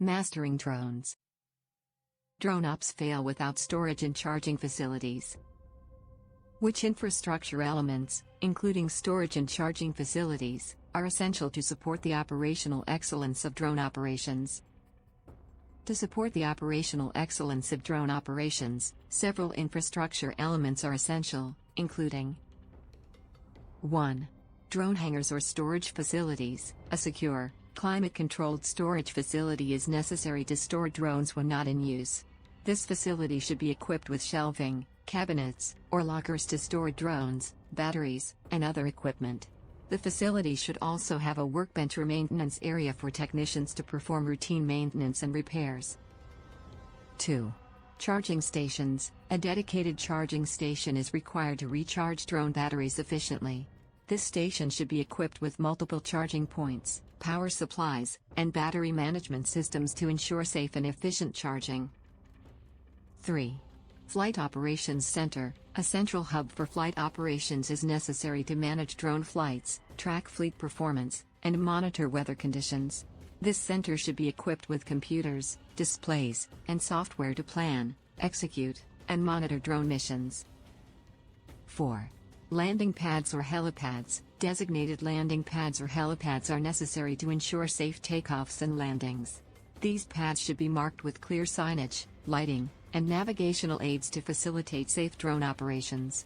Mastering drones. Drone ops fail without storage and charging facilities. Which infrastructure elements, including storage and charging facilities, are essential to support the operational excellence of drone operations? To support the operational excellence of drone operations, several infrastructure elements are essential, including 1. Drone hangars or storage facilities. A secure, climate-controlled storage facility is necessary to store drones when not in use. This facility should be equipped with shelving, cabinets, or lockers to store drones, batteries, and other equipment. The facility should also have a workbench or maintenance area for technicians to perform routine maintenance and repairs. 2. Charging stations. A dedicated charging station is required to recharge drone batteries efficiently. This station should be equipped with multiple charging points, power supplies, and battery management systems to ensure safe and efficient charging. 3. Flight Operations Center. A central hub for flight operations is necessary to manage drone flights, track fleet performance, and monitor weather conditions. This center should be equipped with computers, displays, and software to plan, execute, and monitor drone missions. 4. Landing pads or helipads. Designated landing pads or helipads are necessary to ensure safe takeoffs and landings. These pads should be marked with clear signage, lighting, and navigational aids to facilitate safe drone operations.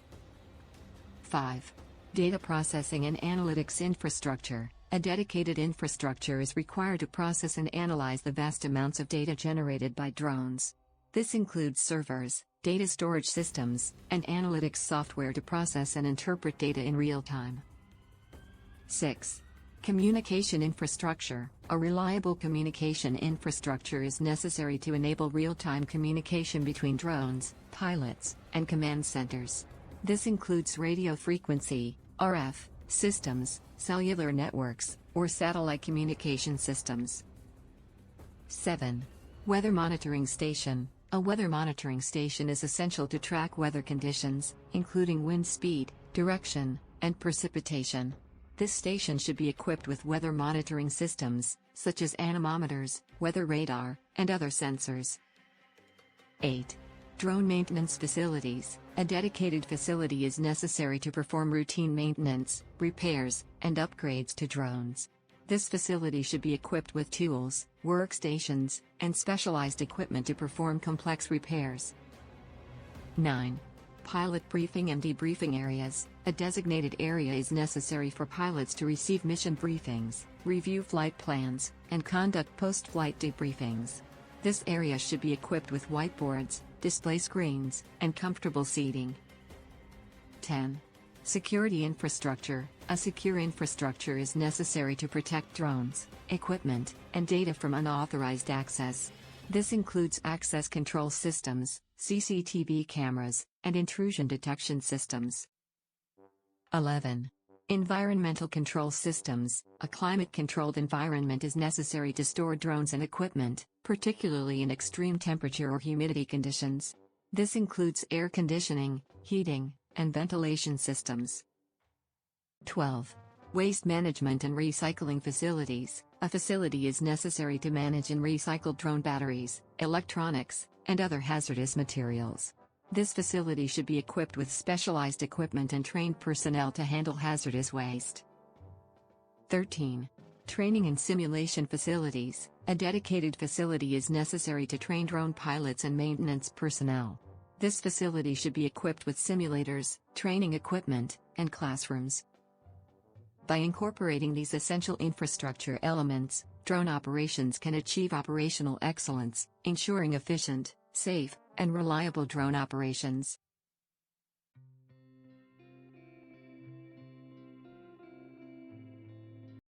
5. Data processing and analytics infrastructure. A dedicated infrastructure is required to process and analyze the vast amounts of data generated by drones. This includes servers, data storage systems, and analytics software to process and interpret data in real time. 6. Communication infrastructure. A reliable communication infrastructure is necessary to enable real-time communication between drones, pilots, and command centers. This includes radio frequency, RF, systems, cellular networks, or satellite communication systems. 7. Weather monitoring station. A weather monitoring station is essential to track weather conditions, including wind speed, direction, and precipitation. This station should be equipped with weather monitoring systems, such as anemometers, weather radar, and other sensors. 8. Drone maintenance facilities. A dedicated facility is necessary to perform routine maintenance, repairs, and upgrades to drones. This facility should be equipped with tools, workstations, and specialized equipment to perform complex repairs. 9. Pilot briefing and debriefing areas. A designated area is necessary for pilots to receive mission briefings, review flight plans, and conduct post-flight debriefings. This area should be equipped with whiteboards, display screens, and comfortable seating. 10. Security infrastructure. A secure infrastructure is necessary to protect drones, equipment, and data from unauthorized access. This includes access control systems, CCTV cameras, and intrusion detection systems. 11. Environmental control systems. A climate-controlled environment is necessary to store drones and equipment, particularly in extreme temperature or humidity conditions. This includes air conditioning, heating, and ventilation systems. 12. Waste management and recycling facilities. A facility is necessary to manage and recycle drone batteries, electronics, and other hazardous materials. This facility should be equipped with specialized equipment and trained personnel to handle hazardous waste. 13. Training and simulation facilities. A dedicated facility is necessary to train drone pilots and maintenance personnel. This facility should be equipped with simulators, training equipment, and classrooms. By incorporating these essential infrastructure elements, drone operations can achieve operational excellence, ensuring efficient, safe, and reliable drone operations.